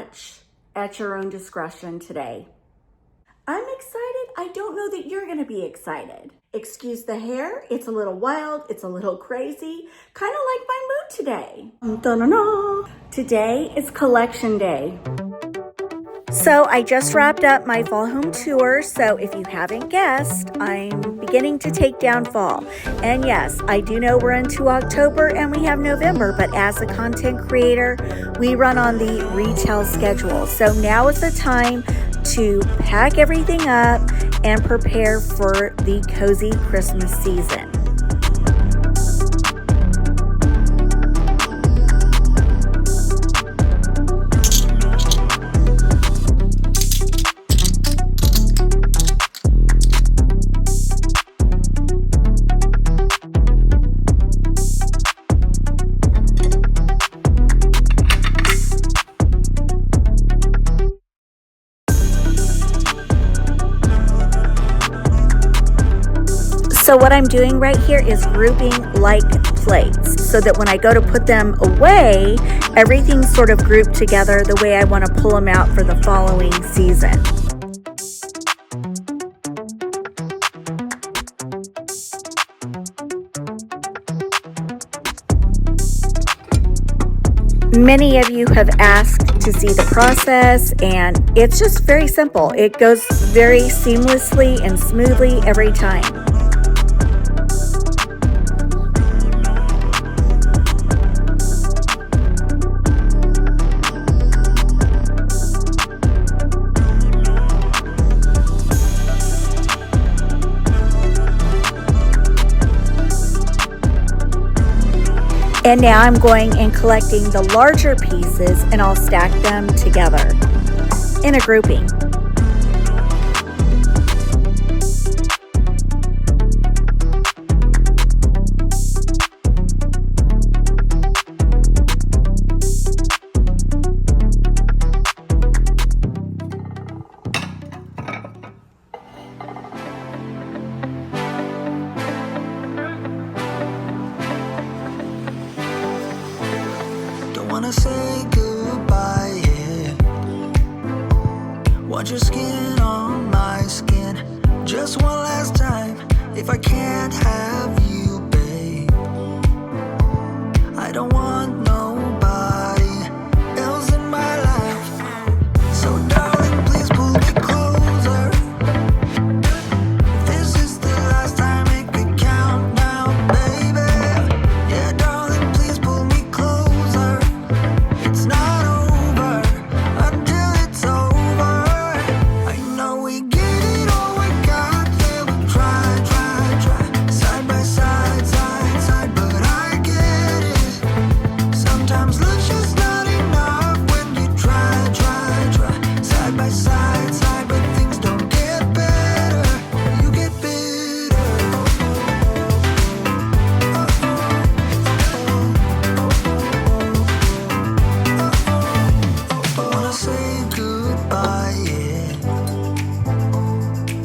much at your own discretion today. I'm excited. I don't know that you're going to be excited. Excuse the hair. It's a little wild. It's a little crazy. Kind of like my mood today. Da-da-da. Today is collection day. So I just wrapped up my fall home tour. So if you haven't guessed, I'm beginning to take down fall. And yes, I do know we're into October and we have November, but as a content creator, we run on the retail schedule. So now is the time to pack everything up and prepare for the cozy Christmas season. So what I'm doing right here is grouping like plates so that when I go to put them away, everything's sort of grouped together the way I want to pull them out for the following season. Many of you have asked to see the process, and it's just very simple. It goes very seamlessly and smoothly every time. And now I'm going and collecting the larger pieces, and I'll stack them together in a grouping. Wanna say goodbye, yeah. Want your skin on my skin. Just one last time. If I can't have you, babe, I don't want nobody else in my life. So darling, please pull me closer. This is the last time, make me count now, baby. Yeah, darling, please pull me closer. It's not over until it's over. I know we get it all, we got there. We try, side by side, side, but I get it. Sometimes love's just not enough when you try, side by side, but things don't get better. You get bitter. I wanna say goodbye, yeah.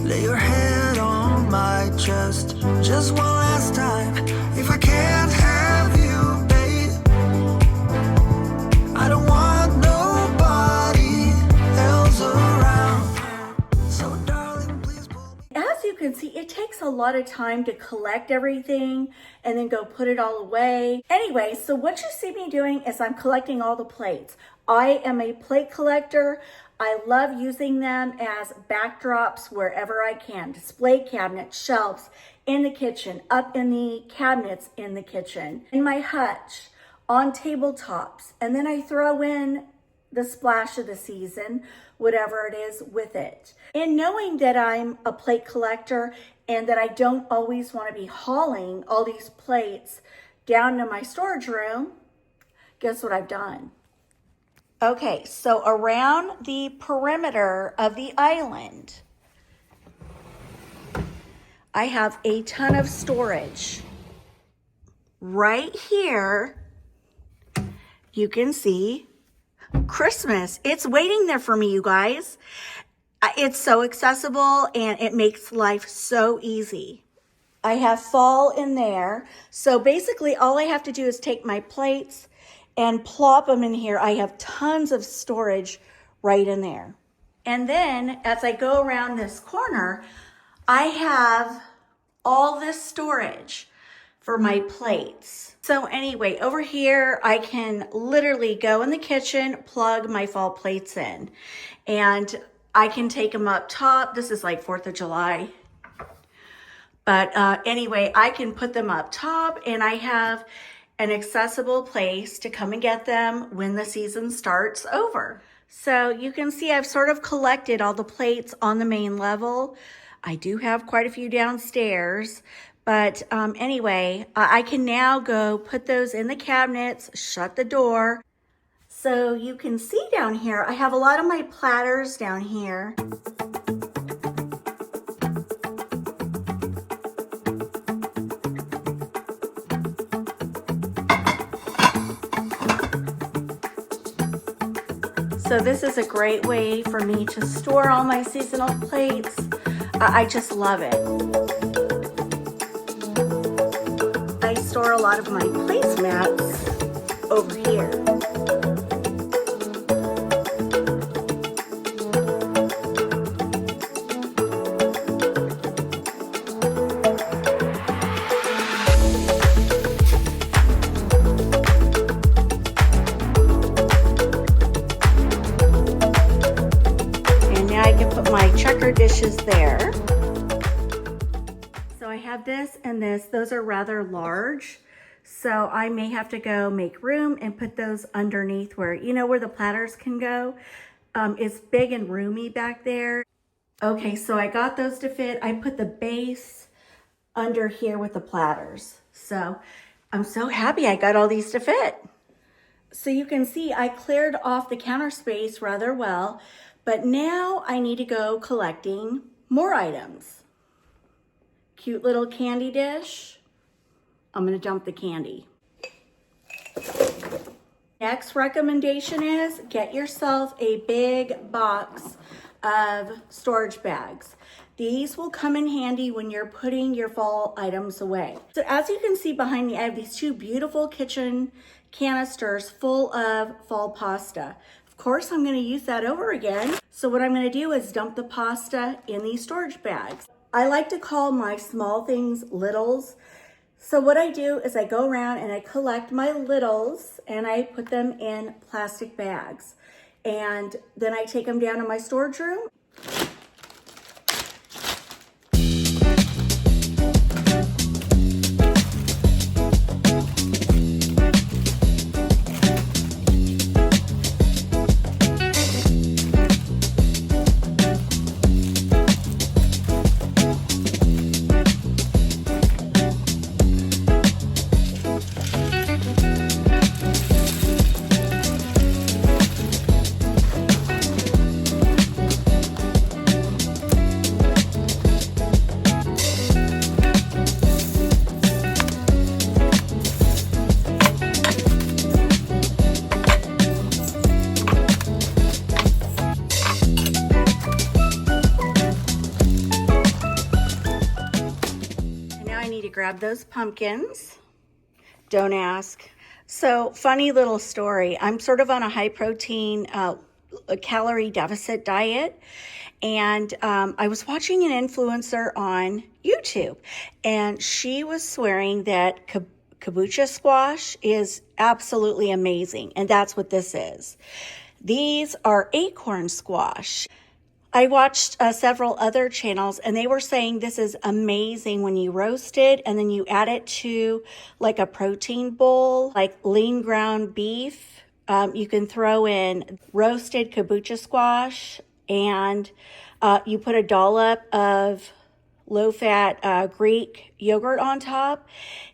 Lay your head on my chest, just one last time. If I can't have you, babe, I don't want nobody else around. So darling, please pull me. As you can see, it takes a lot of time to collect everything and then go put it all away. Anyway, so what you see me doing is I'm collecting all the plates. I am a plate collector. I love using them as backdrops wherever I can. Display cabinets, shelves, in the kitchen, up in the cabinets in the kitchen, in my hutch, on tabletops. And then I throw in the splash of the season, whatever it is with it. And knowing that I'm a plate collector and that I don't always want to be hauling all these plates down to my storage room, guess what I've done? Okay, so around the perimeter of the island, I have a ton of storage. Right here, you can see Christmas. It's waiting there for me, you guys. It's so accessible and it makes life so easy. I have fall in there. So basically all I have to do is take my plates and plop them in here. I have tons of storage right in there. And then as I go around this corner, I have all this storage for my plates. So anyway, over here, I can literally go in the kitchen, plug my fall plates in, and I can take them up top. This is like 4th of July. But anyway, I can put them up top, and I have an accessible place to come and get them when the season starts over. So you can see I've sort of collected all the plates on the main level. I do have quite a few downstairs, but anyway, I can now go put those in the cabinets, shut the door. So you can see down here, I have a lot of my platters down here. So this is a great way for me to store all my seasonal plates. I just love it. I store a lot of my placemats over here. Dishes there. So I have this and this. Those are rather large, so I may have to go make room and put those underneath where, you know, where the platters can go. It's big and roomy back there. Okay, so I got those to fit. I put the base under here with the platters. So I'm so happy I got all these to fit. So you can see I cleared off the counter space rather well. But now I need to go collecting more items. Cute little candy dish. I'm gonna dump the candy. Next recommendation is get yourself a big box of storage bags. These will come in handy when you're putting your fall items away. So as you can see behind me, I have these 2 beautiful kitchen canisters full of fall pasta. Of course, I'm going to use that over again. So what I'm going to do is dump the pasta in these storage bags. I like to call my small things littles. So what I do is I go around and I collect my littles and I put them in plastic bags. And then I take them down to my storage room. Grab those pumpkins. Don't ask. So funny little story. I'm sort of on a high protein, calorie deficit diet. And I was watching an influencer on YouTube and she was swearing that kombucha squash is absolutely amazing. And that's what this is. These are acorn squash. I watched several other channels and they were saying this is amazing when you roast it and then you add it to like a protein bowl, like lean ground beef. You can throw in roasted kombucha squash and you put a dollop of low-fat Greek yogurt on top,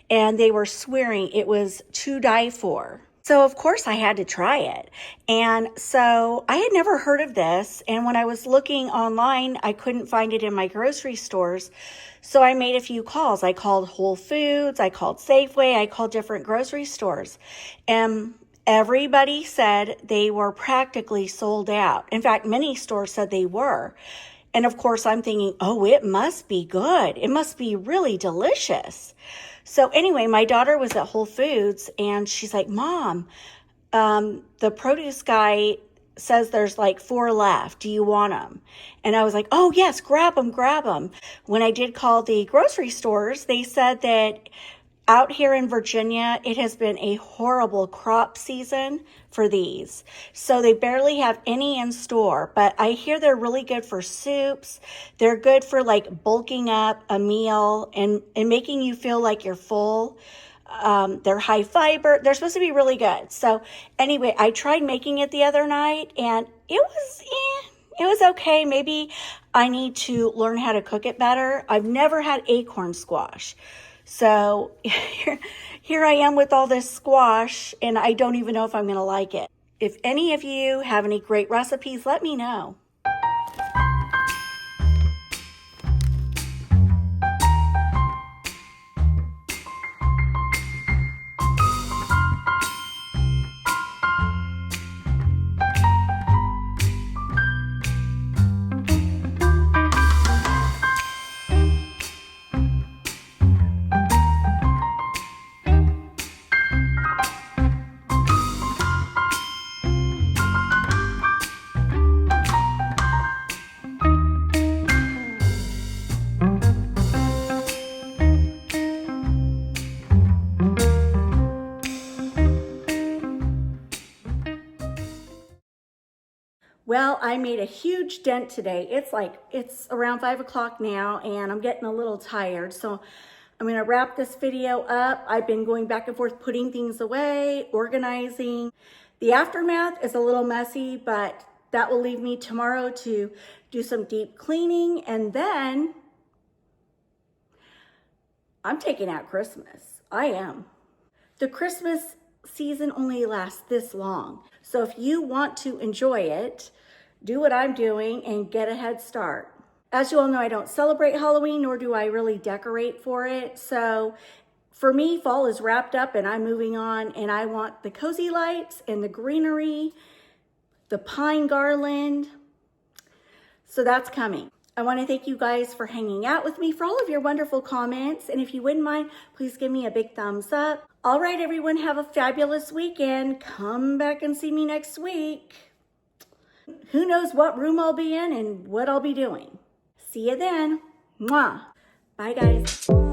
and they were swearing it was to die for. So of course I had to try it. And so I had never heard of this. And when I was looking online, I couldn't find it in my grocery stores. So I made a few calls. I called Whole Foods, I called Safeway, I called different grocery stores. And everybody said they were practically sold out. In fact, many stores said they were. And of course I'm thinking, oh, it must be good. It must be really delicious. So anyway, my daughter was at Whole Foods and she's like, Mom, the produce guy says there's like 4 left. Do you want them? And I was like, oh yes, grab them, grab them. When I did call the grocery stores, they said that out here in Virginia, it has been a horrible crop season for these. So they barely have any in store, but I hear they're really good for soups. They're good for like bulking up a meal and making you feel like you're full. They're high fiber. They're supposed to be really good. So anyway, I tried making it the other night and it was okay. Maybe I need to learn how to cook it better. I've never had acorn squash. So here I am with all this squash and I don't even know if I'm going to like it. If any of you have any great recipes, let me know. Well, I made a huge dent today. It's around 5 o'clock now and I'm getting a little tired. So I'm gonna wrap this video up. I've been going back and forth, putting things away, organizing. The aftermath is a little messy, but that will leave me tomorrow to do some deep cleaning. And then I'm taking out Christmas. I am. The Christmas season only lasts this long. So if you want to enjoy it, do what I'm doing and get a head start. As you all know, I don't celebrate Halloween, nor do I really decorate for it. So for me, fall is wrapped up and I'm moving on, and I want the cozy lights and the greenery, the pine garland. So that's coming. I want to thank you guys for hanging out with me, for all of your wonderful comments. And if you wouldn't mind, please give me a big thumbs up. All right, everyone, have a fabulous weekend. Come back and see me next week. Who knows what room I'll be in and what I'll be doing. See you then. Mwah. Bye, guys.